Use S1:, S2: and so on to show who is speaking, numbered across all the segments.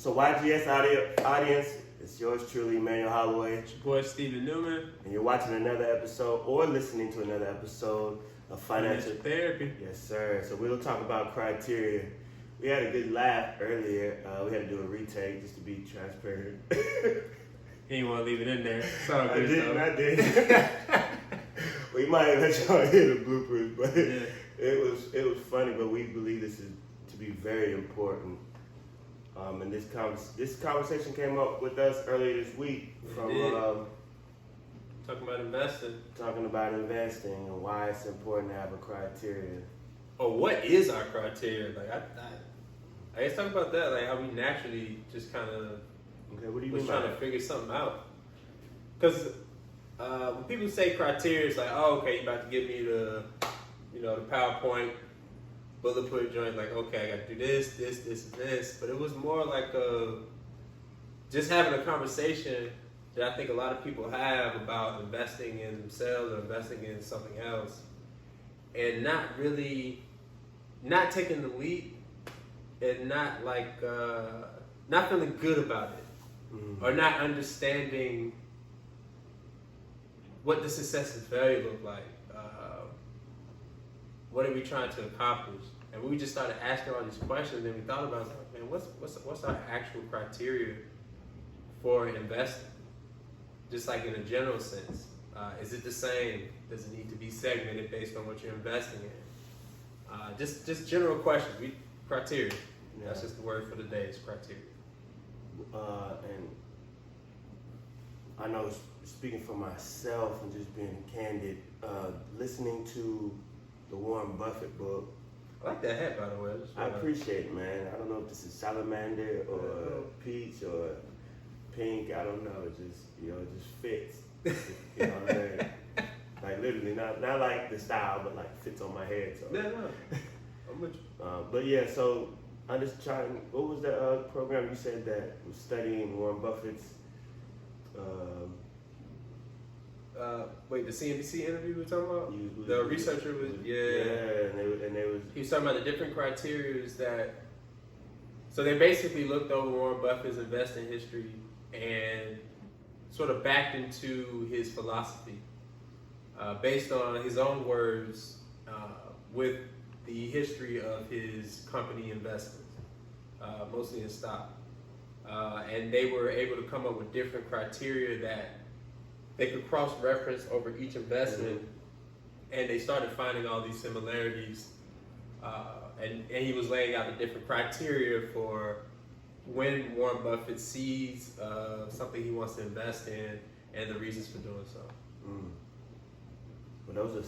S1: So YGS audience, it's yours truly, Emmanuel Holloway.
S2: It's your boy Stephen Newman.
S1: And you're watching another episode or listening to another episode of Financial
S2: Therapy.
S1: Yes, sir. So we'll talk about criteria. We had a good laugh earlier. We had to do a retake just to be transparent.
S2: He didn't want to leave it in there. It's all good,
S1: I did. We might let y'all hear the bloopers, but
S2: yeah.
S1: it was funny. But we believe this is to be very important. And this conversation came up with us earlier this week from
S2: talking about investing.
S1: Talking about investing and why it's important to have a criteria.
S2: Or what is our criteria? Like I guess talk about that. Like how we naturally just kind of
S1: what do you
S2: was
S1: mean
S2: trying
S1: by
S2: to
S1: that?
S2: figure something out. Because when people say criteria, it's like, oh, okay, you about to give me the PowerPoint bullet point joint. Like, okay, I got to do this, and this. But it was more like just having a conversation that I think a lot of people have about investing in themselves or investing in something else, and not taking the leap, and not feeling good about it, or not understanding what the success and failure look like. What are we trying to accomplish? And we just started asking all these questions, and we thought about, man, what's our actual criteria for investing? Just like in a general sense, is it the same? Does it need to be segmented based on what you're investing in? Just general questions. Criteria. Yeah. That's just the word for the day. Is criteria.
S1: And I know, speaking for myself and just being candid, listening to the Warren Buffett book.
S2: I like that hat, by the way.
S1: I appreciate it, man. I don't know if this is salamander or peach or pink. I don't know. It just fits. You know what I mean? Like literally, not like the style, but like fits on my head. So.
S2: Yeah, no. I'm with you.
S1: But yeah, so I'm just trying. What was the program you said that was studying Warren Buffett's?
S2: Wait, the CNBC interview we were talking about? The researcher was,
S1: and they was.
S2: He was talking about the different criteria that. So they basically looked over Warren Buffett's investing history and sort of backed into his philosophy, based on his own words, with the history of his company investments, mostly in stock, and they were able to come up with different criteria that they could cross-reference over each investment, and they started finding all these similarities. And he was laying out the different criteria for when Warren Buffett sees something he wants to invest in, and the reasons for doing so.
S1: Well,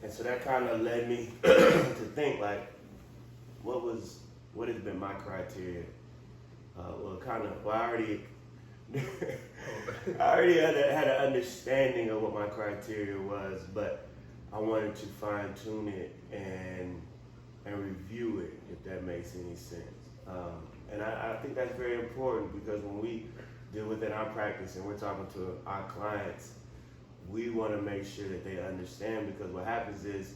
S1: and so that kind of led me to think like, what has been my criteria? I already had an understanding of what my criteria was, but I wanted to fine tune it and review it, if that makes any sense. And I think that's very important, because when we deal within our practice and we're talking to our clients, we want to make sure that they understand, because what happens is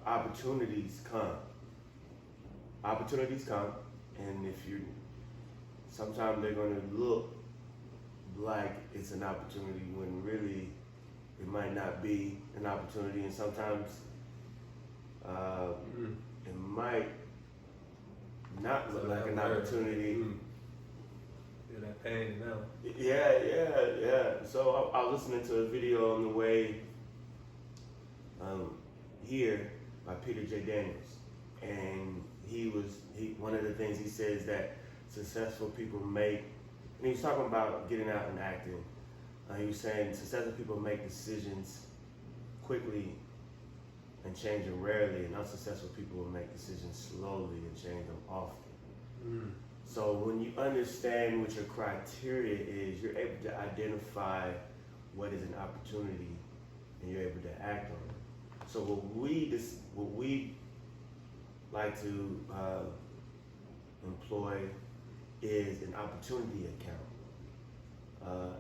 S1: opportunities come, and sometimes they're going to look like it's an opportunity when really it might not be an opportunity, and sometimes it might not look like an opportunity.
S2: Yeah, that pain now.
S1: Yeah. So I was listening to a video on the way here by Peter J. Daniels, and one of the things he says that successful people make, and he was talking about getting out and acting. He was saying successful people make decisions quickly and change them rarely, and unsuccessful people will make decisions slowly and change them often. So when you understand what your criteria is, you're able to identify what is an opportunity, and you're able to act on it. So what we like to employ is an opportunity account.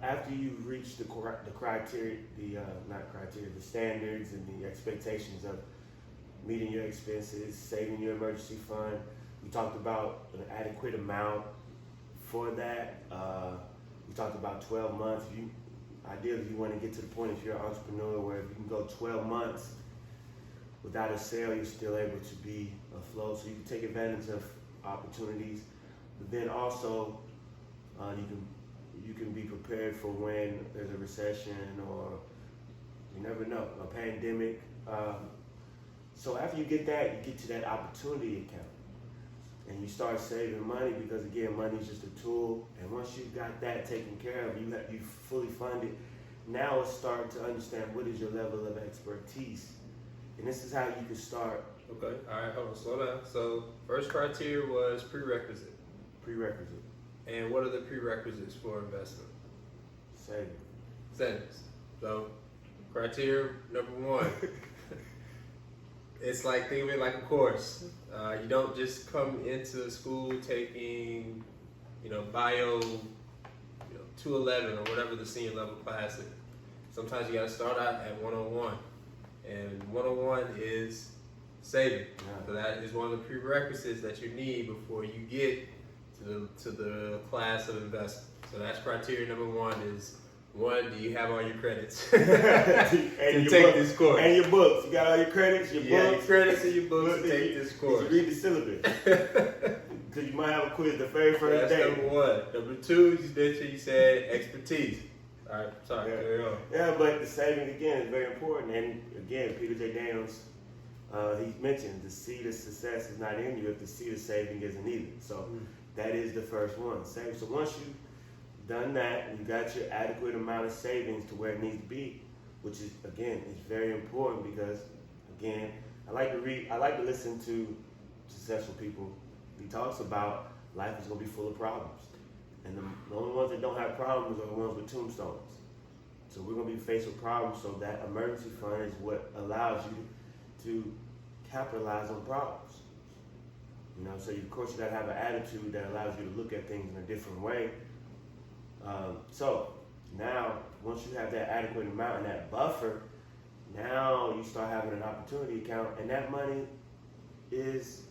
S1: After you've reached the criteria, the standards and the expectations of meeting your expenses, saving your emergency fund. We talked about an adequate amount for that. We talked about 12 months. Ideally, you want to get to the point if you're an entrepreneur where if you can go 12 months without a sale, you're still able to be afloat. So you can take advantage of opportunities, but then also you can be prepared for when there's a recession or you never know, a pandemic. So after you get that, you get to that opportunity account. And you start saving money because, again, money is just a tool. And once you've got that taken care of, you fully funded. Now it's starting to understand what is your level of expertise. And this is how you can start.
S2: Okay, all right, hold on, slow down. So first criteria was prerequisite.
S1: Prerequisite.
S2: And what are the prerequisites for investment? Savings. So criteria number one. It's like, think of it like a course. You don't just come into school taking, bio, 211 or whatever the senior level class is. Sometimes you got to start out at 101, and 101 is saving. Yeah. So that is one of the prerequisites that you need before you get to the class of investment. So that's criteria number one is. One, do you have all your credits to take this course?
S1: And your books. You got all your credits, your books.
S2: Your credits and your books to take this course.
S1: You read the syllabus. Because you might have a quiz the very first day.
S2: That's number one. Number two, you said expertise. All right, sorry, carry on.
S1: Yeah, but the saving, again, is very important. And again, Peter J. Daniels, he mentioned the seed of success is not in you if the seed of saving isn't either. So that is the first one, saving. So once you done that, and you got your adequate amount of savings to where it needs to be, which is, again, is very important because, again, I like to listen to successful people. He talks about life is going to be full of problems. And the only ones that don't have problems are the ones with tombstones. So we're going to be faced with problems, so that emergency fund is what allows you to capitalize on problems. So of course you got to have an attitude that allows you to look at things in a different way. So now, once you have that adequate amount and that buffer, now you start having an opportunity account, and that money is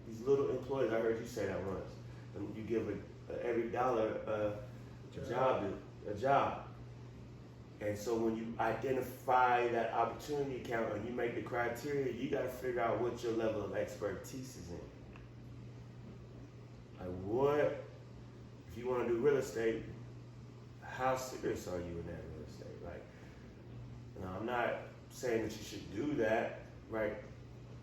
S1: these little employees. I heard you say that once. And you give every dollar a job. And so when you identify that opportunity account and you make the criteria, you got to figure out what your level of expertise is in. Like what, if you want to do real estate, how serious are you in that real estate? Like, I'm not saying that you should do that, right?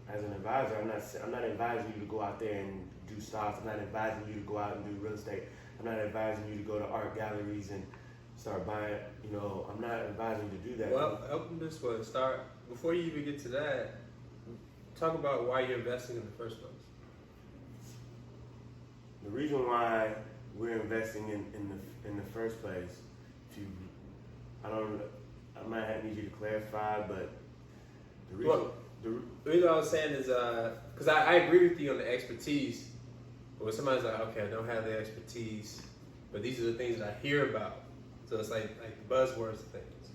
S1: As an advisor, I'm not advising you to go out there and do stocks. I'm not advising you to go out and do real estate. I'm not advising you to go to art galleries and start buying. I'm not advising you to do that.
S2: Well, help them this way. Start before you even get to that. Talk about why you're investing in the first place.
S1: The reason why we're investing in the first place, I might need you to clarify, but the
S2: reason I was saying is because I agree with you on the expertise, but when somebody's like, okay, I don't have the expertise, but these are the things that I hear about, so it's like the buzzwords of things,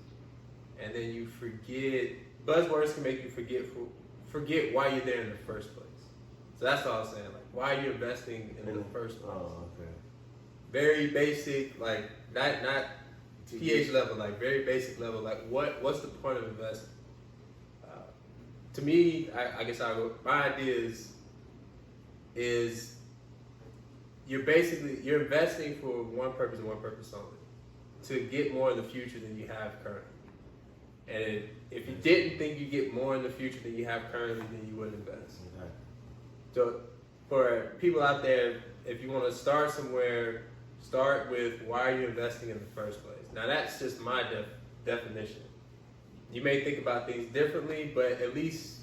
S2: and then you forget. Buzzwords can make you forget why you're there in the first place. So that's all I was saying. Like, why are you investing in the first place?
S1: Oh, okay.
S2: Very basic, like not PH level, like very basic level. Like what's the point of investing? To me, I guess my idea is you're investing for one purpose and one purpose only, to get more in the future than you have currently. And if you didn't think you get more in the future than you have currently, then you wouldn't invest. Okay. So for people out there, if you want to start somewhere, start with why are you investing in the first place. Now that's just my definition. You may think about things differently, but at least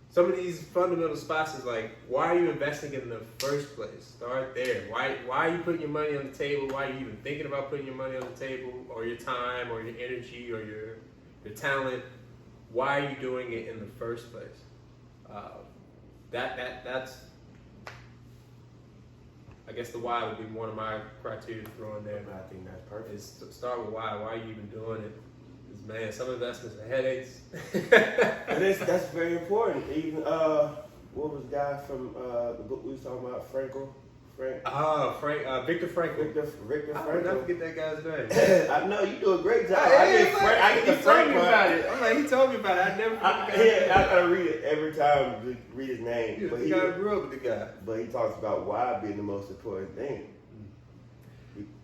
S2: some of these fundamental spots is like, why are you investing in the first place? Start there. Why are you putting your money on the table? Why are you even thinking about putting your money on the table, or your time, or your energy, or your talent? Why are you doing it in the first place? That's I guess the why would be one of my criteria to throw in there.
S1: I think that's perfect.
S2: Is to start with why. Why are you even doing it? Because, man, some investments are headaches.
S1: And that's very important. Even what was the guy from the book we was talking about, Frankel?
S2: Victor Franklin.
S1: Victor
S2: I would
S1: Franklin.
S2: never forget that guy's name.
S1: I know you do a great job.
S2: I
S1: I get the
S2: he told
S1: Frank
S2: me
S1: part.
S2: about it. I'm like, he told me about it. I never forget the guy's name.
S1: I gotta read it every time to read his name.
S2: Yeah,
S1: But
S2: the guy grew up with the guy.
S1: But he talks about why being the most important thing.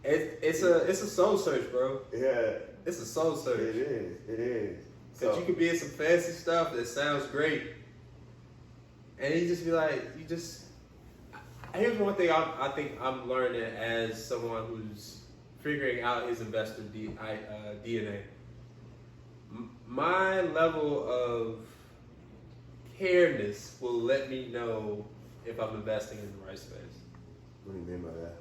S2: It's a soul search, bro.
S1: Yeah,
S2: It's a soul search.
S1: it is. It is.
S2: Because you could be in some fancy stuff that sounds great, and you just be like, Here's one thing I think I'm learning as someone who's figuring out his investor DNA. My level of careness will let me know if I'm investing in the right space.
S1: What do you mean by that?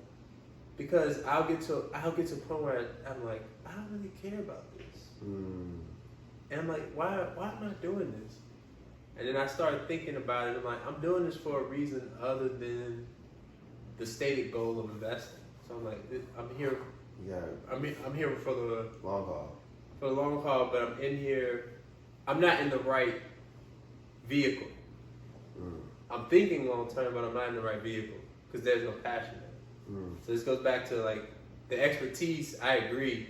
S2: Because I'll get to a point where I'm like, I don't really care about this. And I'm like, why am I doing this? And then I started thinking about it. I'm like, I'm doing this for a reason other than the stated goal of investing. So I'm like, I'm here.
S1: Yeah.
S2: I'm here for the
S1: Long haul.
S2: For the long haul, but I'm in here. I'm not in the right vehicle. I'm thinking long term, but I'm not in the right vehicle because there's no passion there. So this goes back to like the expertise. I agree.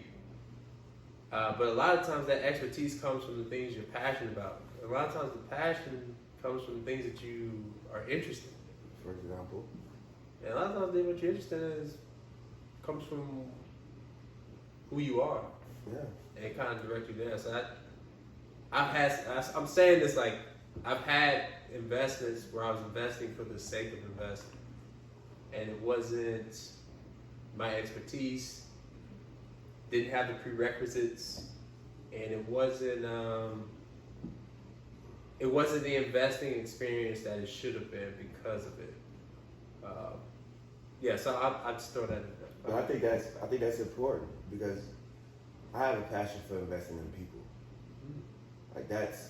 S2: But a lot of times that expertise comes from the things you're passionate about. A lot of times the passion comes from the things that you are interested in.
S1: For example?
S2: And a lot of times what you're interested in comes from who you are.
S1: Yeah.
S2: And it kind of directs you there. So I'm saying this like, I've had investments where I was investing for the sake of investing. And it wasn't my expertise, didn't have the prerequisites, and it wasn't the investing experience that it should have been because of it. So I just throw that in there.
S1: But I think that's important because I have a passion for investing in people. Like that's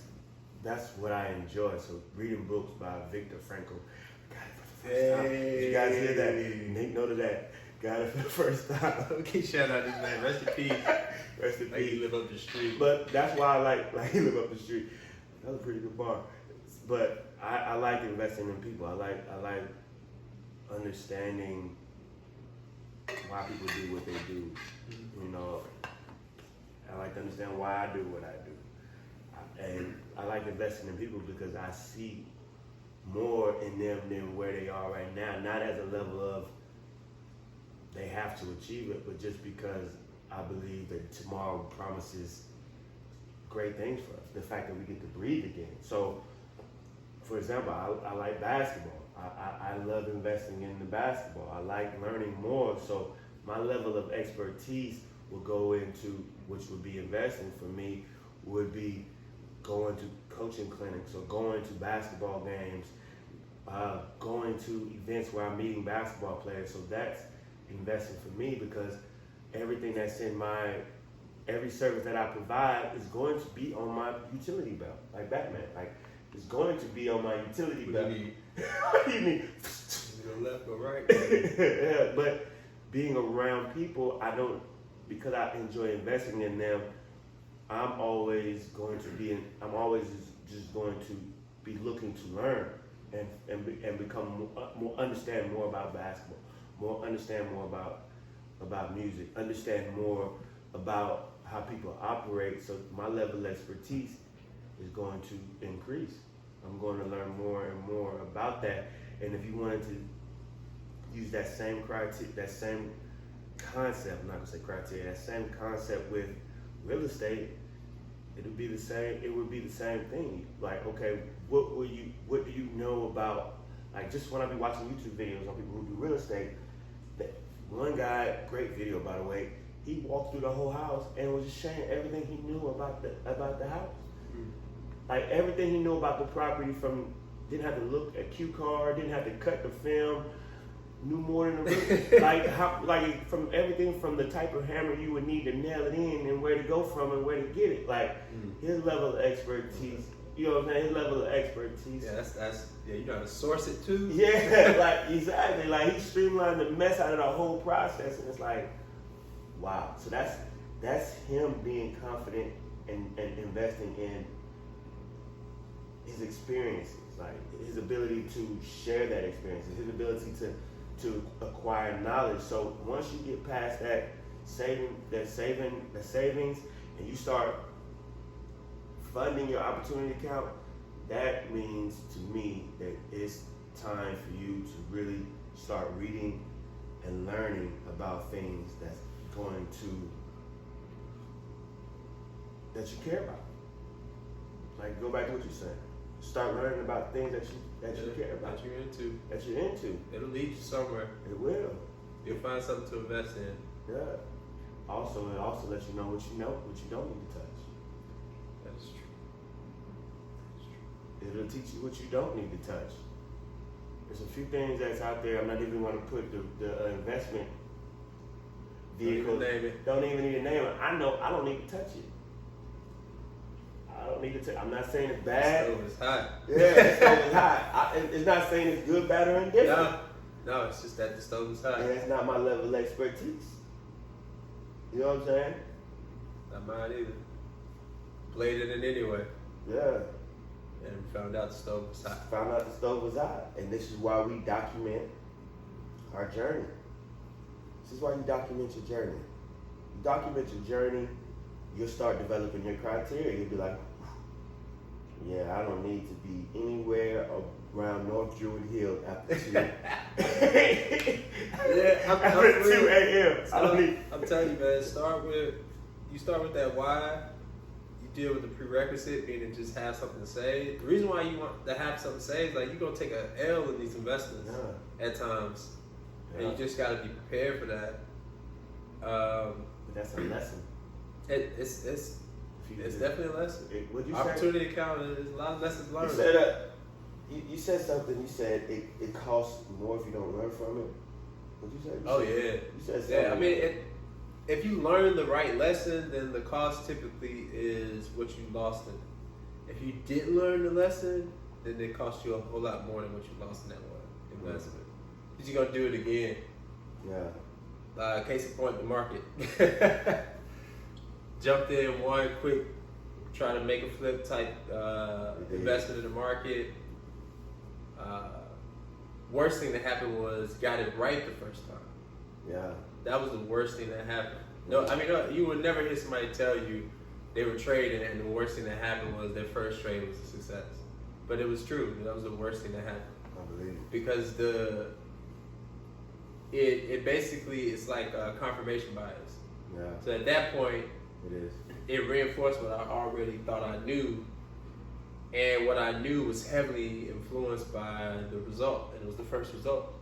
S1: what I enjoy. So reading books by Victor Frankl. Got it for the first time. Did you guys hear that? Make note of that. Got it for the first time.
S2: Okay, shout out this man. Rest in peace.
S1: Rest in
S2: Like
S1: peace.
S2: he live up the street.
S1: But that's why I like he live up the street. That was a pretty good bar. But I like investing in people. I like understanding why people do what they do. You know, I like to understand why I do what I do. And I like investing in people because I see more in them than where they are right now. Not as a level of they have to achieve it, but just because I believe that tomorrow promises great things for us. The fact that we get to breathe again. So, for example, I like basketball. I love investing in the basketball. I like learning more. So my level of expertise will go into, which would be investing for me, would be going to coaching clinics or going to basketball games, going to events where I'm meeting basketball players. So that's investing for me because everything that's in every service that I provide is going to be on my utility belt, like Batman. Like, it's going to be on my utility belt. What do you mean?
S2: Go left, go right.
S1: Yeah, but being around people, because I enjoy investing in them, I'm always just going to be looking to learn and become more understand more about basketball, understand more about music, understand more about how people operate. So my level of expertise is going to increase. I'm going to learn more and more about that. And if you wanted to use that same criteria, that same concept, I'm not gonna say criteria, that same concept with real estate, it would be the same thing. Like, okay, what do you know about, like, just when I be watching YouTube videos on people who do real estate, that one guy, great video by the way, he walked through the whole house and was just sharing everything he knew about the house. Like everything he knew about the property, from didn't have to look at cue card, didn't have to cut the film, knew more than the from everything from the type of hammer you would need to nail it in and where to go from and where to get it. Like his level of expertise, you know what I'm saying? His level of expertise.
S2: Yeah, that's you know how to source it too.
S1: Yeah, like exactly. Like he streamlined the mess out of the whole process, and it's like, wow. So that's him being confident and investing in his experiences, like his ability to share that experience, his ability to acquire knowledge. So once you get past that savings, and you start funding your opportunity account, that means to me that it's time for you to really start reading and learning about things that you care about. Like, go back to what you said. Start learning about things that you care about. That you're into.
S2: It'll lead you somewhere.
S1: It will.
S2: You'll find something to invest in.
S1: Yeah. It also lets you know what you don't need to touch.
S2: That's true.
S1: It'll teach you what you don't need to touch. There's a few things that's out there. I'm not even going to put the investment vehicle. Don't even need to name it. I know I don't need to touch it. I don't need to. I'm not saying it's bad.
S2: The stove is hot.
S1: Yeah, the stove is hot. It's not saying it's good, bad, or indifferent.
S2: No, it's just that the stove is hot.
S1: And it's not my level of expertise. You know what I'm saying?
S2: Not mine either. Bladed it anyway.
S1: Yeah.
S2: And found out the stove was hot.
S1: Found out the stove was hot. And this is why we document our journey. This is why you document your journey. You document your journey, you'll start developing your criteria. You'll be like, yeah, I don't need to be anywhere around North Druid Hill after 2 after 2 a.m.
S2: I'm telling you, man, you start with that why. Deal with the prerequisite, meaning just have something to say. The reason why you want to have something to say is like you're gonna take an L in these investments at times, and you just gotta be prepared for that.
S1: But that's a lesson.
S2: It's definitely a lesson.
S1: What'd you
S2: Opportunity account is a lot of lessons learned.
S1: You said you said something. You said it costs more if you don't learn from it. What'd you say? You said something.
S2: Yeah. I mean if you learn the right lesson, then the cost typically is what you lost in. If you didn't learn the lesson, then it cost you a whole lot more than what you lost in that one investment. Because you're going to do it again.
S1: Yeah.
S2: Case in point, the market. Jumped in one quick, try to make a flip type investment in the market. Worst thing that happened was got it right the first time.
S1: Yeah.
S2: That was the worst thing that happened. No, you would never hear somebody tell you they were trading and the worst thing that happened was their first trade was a success. But it was true. That was the worst thing that happened.
S1: I believe it.
S2: Because it basically is like a confirmation bias.
S1: Yeah.
S2: So at that point,
S1: it
S2: reinforced what I already thought I knew. And what I knew was heavily influenced by the result. And it was the first result.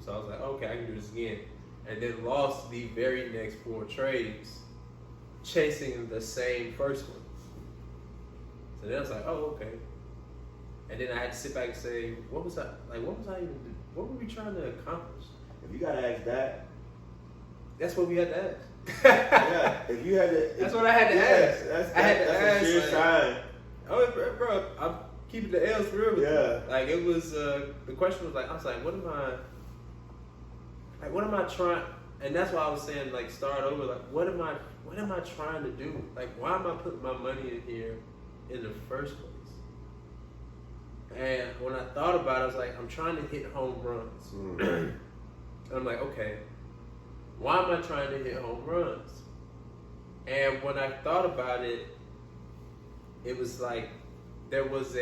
S2: So I was like, okay, I can do this again. And then lost the very next 4 trades chasing the same first one. So then I was like, oh, okay. And then I had to sit back and say, what was I what were we trying to accomplish?
S1: If you gotta ask that,
S2: that's what we had to ask.
S1: Yeah, if you had to.
S2: That's what I had to ask.
S1: That's a sure sign.
S2: Oh, bro, I'm keeping the L's real with
S1: you.
S2: Like it was, the question was like, I was like, what am I trying? And that's why I was saying, like, start over. Like, what am I trying to do? Like, why am I putting my money in here in the first place? And when I thought about it, I was like, I'm trying to hit home runs. And I'm like, okay, why am I trying to hit home runs? And when I thought about it, it was like there was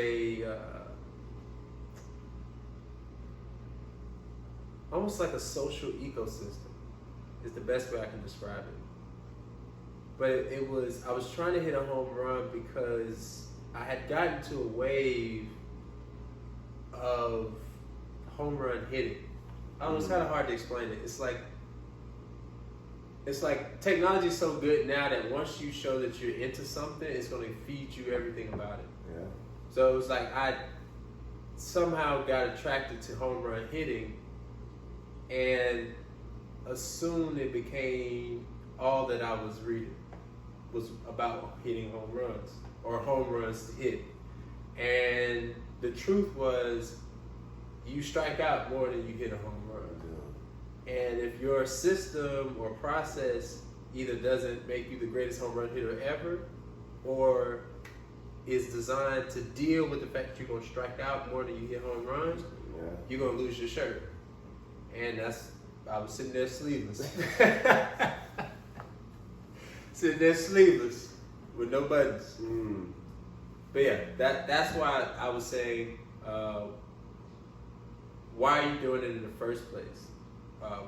S2: almost like a social ecosystem is the best way I can describe it. But I was trying to hit a home run because I had gotten to a wave of home run hitting. I don't know, it's kind of hard to explain it. It's like technology is so good now that once you show that you're into something, it's going to feed you everything about it.
S1: Yeah.
S2: So it was like I somehow got attracted to home run hitting, and soon it became all that I was reading was about hitting home runs or home runs to hit. And the truth was, you strike out more than you hit a home run. And if your system or process either doesn't make you the greatest home run hitter ever, or is designed to deal with the fact that you're going to strike out more than you hit home runs, you're going to lose your shirt. And I was sitting there sleeveless. Sitting there sleeveless with no buttons. But yeah, that's why I was saying, why are you doing it in the first place?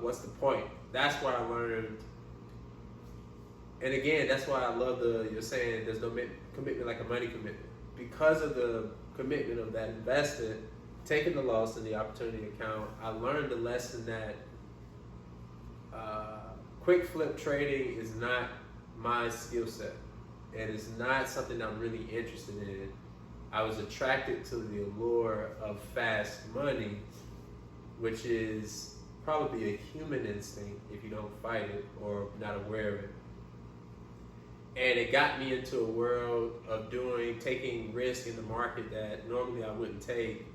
S2: What's the point? That's why I learned. And again, that's why I love you're saying there's no commitment like a money commitment. Because of the commitment of that investment, taking the loss in the opportunity account, I learned the lesson that quick flip trading is not my skill set. And it's not something I'm really interested in. I was attracted to the allure of fast money, which is probably a human instinct if you don't fight it or not aware of it. And it got me into a world of taking risk in the market that normally I wouldn't take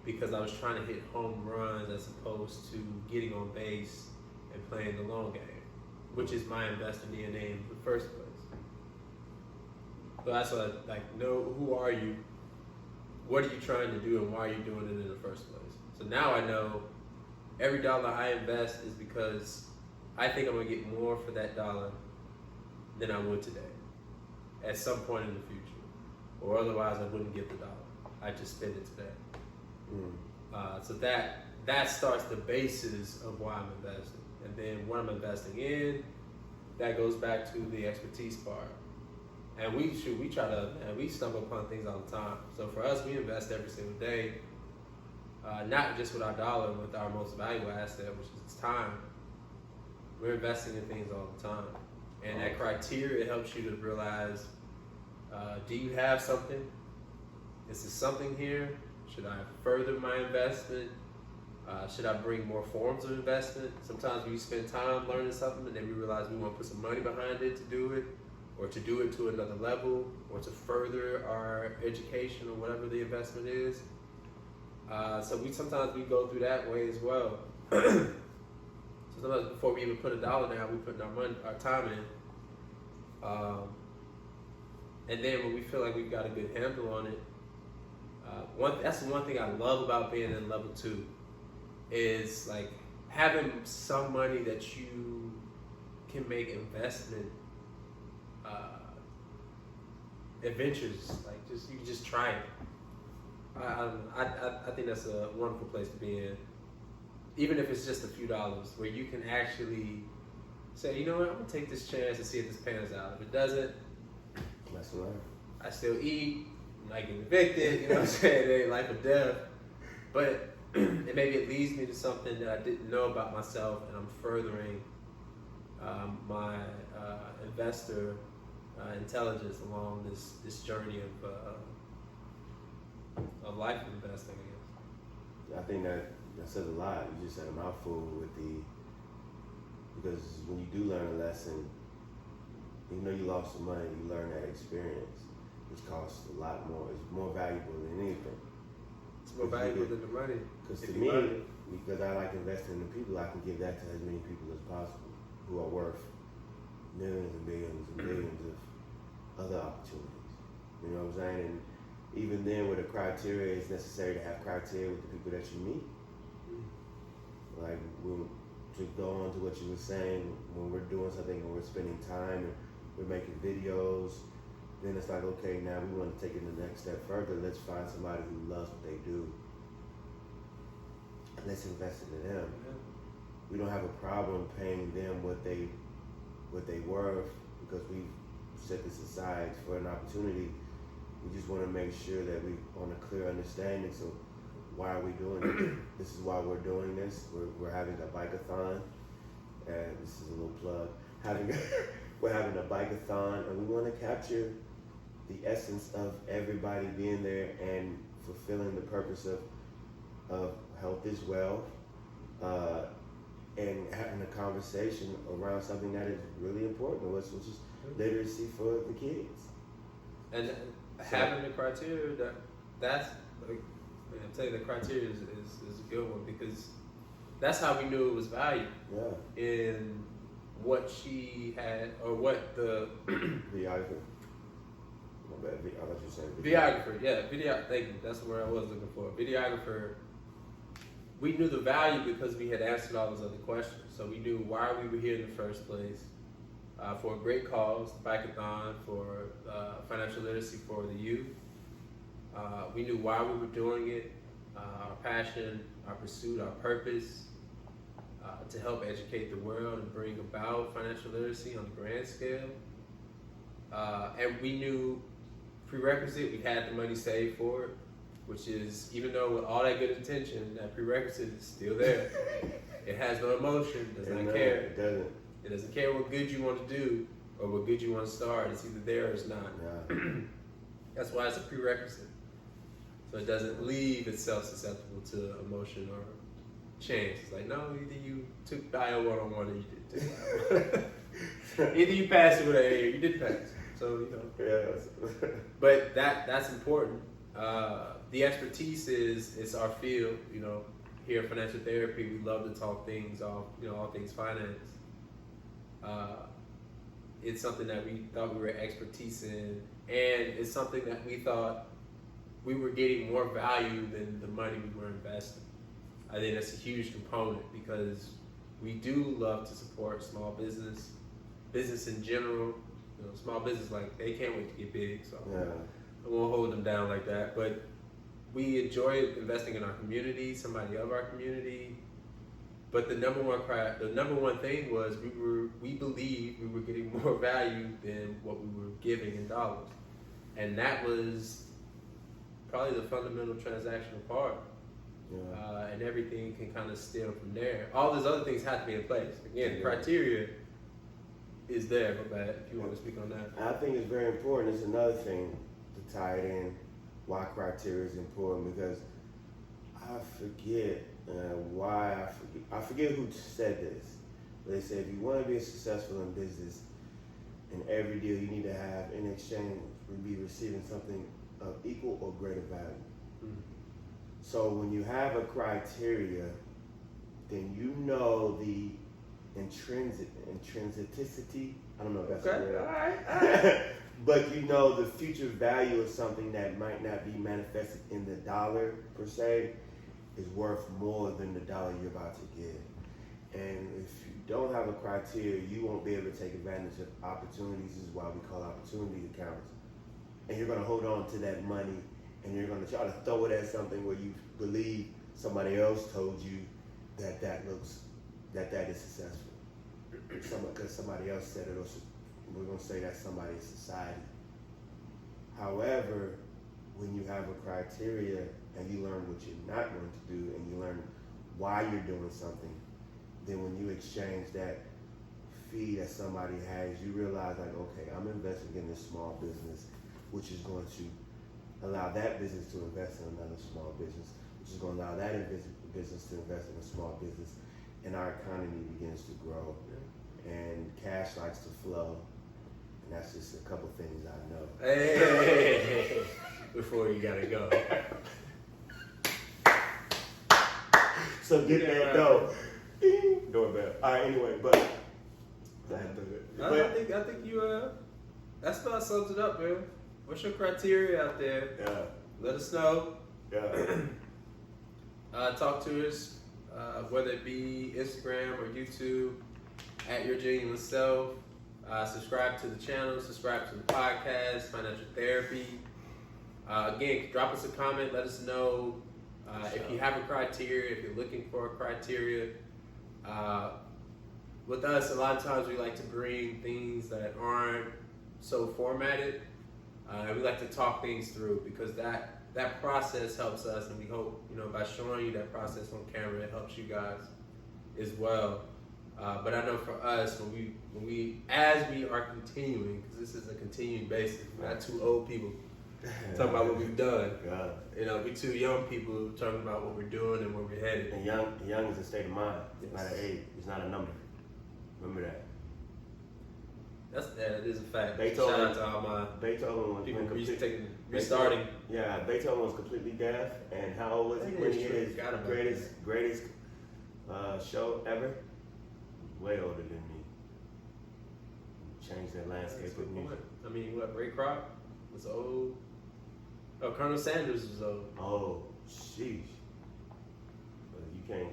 S2: because I was trying to hit home runs as opposed to getting on base and playing the long game, which is my investor DNA in the first place. So that's what I know, who are you? What are you trying to do and why are you doing it in the first place? So now I know every dollar I invest is because I think I'm gonna get more for that dollar than I would today at some point in the future, or otherwise I wouldn't get the dollar. I just spend it today. So that starts the basis of why I'm investing, and then what I'm investing in, that goes back to the expertise part. And we stumble upon things all the time. So for us, we invest every single day, not just with our dollar, with our most valuable asset, which is time. We're investing in things all the time. And that criteria helps you to realize, do you have something? Is there something here? Should I further my investment? Should I bring more forms of investment? Sometimes we spend time learning something and then we realize we want to put some money behind it to do it, or to do it to another level, or to further our education or whatever the investment is. So sometimes we go through that way as well. So sometimes before we even put $1 down, we put our time in. And then when we feel like we've got a good handle on it, that's the one thing I love about being in level 2 is like having some money that you can make investment adventures, like you can just try it. I think that's a wonderful place to be in, even if it's just a few dollars, where you can actually say, you know what, I'm gonna take this chance and see if this pans out. If it doesn't,
S1: that's right.
S2: I still eat, I'm not getting evicted, you know what I'm saying? It ain't life or death, but maybe it leads me to something that I didn't know about myself, and I'm furthering my investor intelligence along this journey of life investing, I guess.
S1: I think that says a lot. You just said a mouthful because when you do learn a lesson, even though you lost some money, you learn that experience, which costs a lot more. It's more valuable than anything.
S2: It's more valuable than the money.
S1: Because to me, because I like investing in the people, I can give that to as many people as possible who are worth millions and billions and billions of other opportunities. You know what I'm saying? And even then, with the criteria, it's necessary to have criteria with the people that you meet. Like, to go on to what you were saying, when we're doing something, when we're spending time and we're making videos, then it's like, okay, now we want to take it the next step further. Let's find somebody who loves what they do. Let's invest into them. We don't have a problem paying them what they worth because we've set this aside for an opportunity. We just want to make sure that we're on a clear understanding. So why are we doing it? This is why we're doing this. We're having a bike-a-thon. And this is a little plug. We're having a bike-a-thon, and we want to capture the essence of everybody being there and fulfilling the purpose of health is wealth, and having a conversation around something that is really important, which is literacy for the kids.
S2: And having the criteria, that's like, I'm telling you, the criteria is a good one, because that's how we knew it was valued.
S1: Yeah.
S2: In what she had, or what the
S1: videographer. My bad. I thought you were saying
S2: videographer. Yeah, thank you. That's the word I was looking for. Videographer we knew the value because we had answered all those other questions. So we knew why we were here in the first place, for a great cause, the Bike-a-thon, for financial literacy for the youth. We knew why we were doing it, our passion, our pursuit, our purpose, to help educate the world and bring about financial literacy on a grand scale. And we knew prerequisite, we had the money saved for it, which is, even though with all that good intention, that prerequisite is still there. It has no emotion, does not care.
S1: It doesn't.
S2: It doesn't care what good you want to do or what good you want to start. It's either there or it's not.
S1: Yeah.
S2: That's why it's a prerequisite. So it doesn't leave itself susceptible to emotion or chance. It's like, no, either you took bio 101 or you didn't. Either you passed it with an A or you didn't pass. So, you know.
S1: Yes.
S2: But that's important. The expertise it's our field. You know, here at Financial Therapy, we love to talk things off, all things finance. It's something that we thought we were expertise in, and it's something that we thought we were getting more value than the money we were investing. I think that's a huge component because we do love to support small business in general. Small business, like, they can't wait to get big, so
S1: Yeah.
S2: I won't hold them down like that. But we enjoy investing in our community, somebody of our community. But the number one thing was we believed we were getting more value than what we were giving in dollars, and that was probably the fundamental transactional part.
S1: Yeah.
S2: And everything can kind of stem from there. All those other things have to be in place. Again, the criteria is there. Go back if you want to speak on that.
S1: I think it's very important. It's another thing to tie it in why criteria is important, because I forget I forget who said this, but they said if you want to be successful in business, in every deal you need to have in exchange will be receiving something of equal or greater value.
S2: Mm-hmm.
S1: So when you have a criteria, then you know the intrinsicity. I don't know if that's the word.
S2: All right.
S1: But you know the future value of something that might not be manifested in the dollar per se is worth more than the dollar you're about to get. And if you don't have a criteria, you won't be able to take advantage of opportunities. This is why we call opportunity accounts. And you're going to hold on to that money, and you're going to try to throw it at something where you believe somebody else told you that that is successful. Because somebody else said it, or we're going to say that somebody's society. However, when you have a criteria and you learn what you're not going to do, and you learn why you're doing something, then when you exchange that fee that somebody has, you realize, like, okay, I'm investing in this small business, which is going to allow that business to invest in another small business, which is going to allow that business to invest in a small business, and our economy begins to grow, and cash likes to flow, and that's just a couple things I know.
S2: Hey, before you gotta go.
S1: So get that dough. Doorbell. All right. Anyway, but
S2: I think you that about sums it up, man. What's your criteria out there?
S1: Yeah.
S2: Let us know.
S1: Yeah.
S2: Talk to us, whether it be Instagram or YouTube, at Your Genuine Self. Subscribe to the channel, subscribe to the podcast, Financial Therapy. Again, drop us a comment, let us know if you have a criteria, if you're looking for a criteria. With us, a lot of times we like to bring things that aren't so formatted. We like to talk things through, because that process helps us, and we hope, by showing you that process on camera, it helps you guys as well. But I know for us, as we are continuing, because this is a continuing basis, we're not two old people talking about what we've done.
S1: God.
S2: We're two young people talking about what we're doing and where we're headed.
S1: And young is a state of mind. It's
S2: Yes.
S1: not an age. It's not a number. Remember that.
S2: That is a fact.
S1: Beethoven-
S2: Shout out to all my
S1: Beethoven was
S2: people
S1: when
S2: restarting.
S1: Yeah, Beethoven was completely deaf, and how old was he
S2: That
S1: when
S2: is
S1: he
S2: true.
S1: did his
S2: Forgot about
S1: greatest show ever? Way older than me. Changed that landscape of music.
S2: I mean, Ray Kroc was old. Oh, Colonel Sanders was old.
S1: Oh, sheesh. But you can't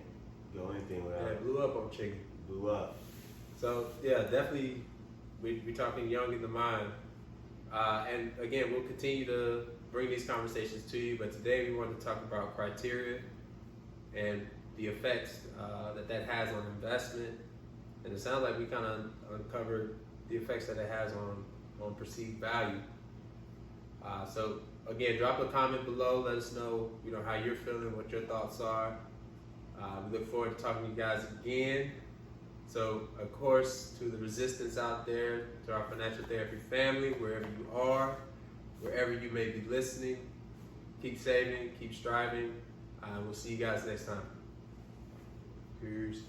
S1: go anything without
S2: Yeah,
S1: it.
S2: blew up on chicken.
S1: Blew up.
S2: So yeah, definitely we're talking young in the mind. And again, we'll continue to bring these conversations to you, but today we want to talk about criteria and the effects that has on investment. And it sounds like we kind of uncovered the effects that it has on perceived value. So again, drop a comment below. Let us know, how you're feeling, what your thoughts are. We look forward to talking to you guys again. So, of course, to the resistance out there, to our financial therapy family, wherever you are, wherever you may be listening, keep saving, keep striving. We'll see you guys next time. Peace.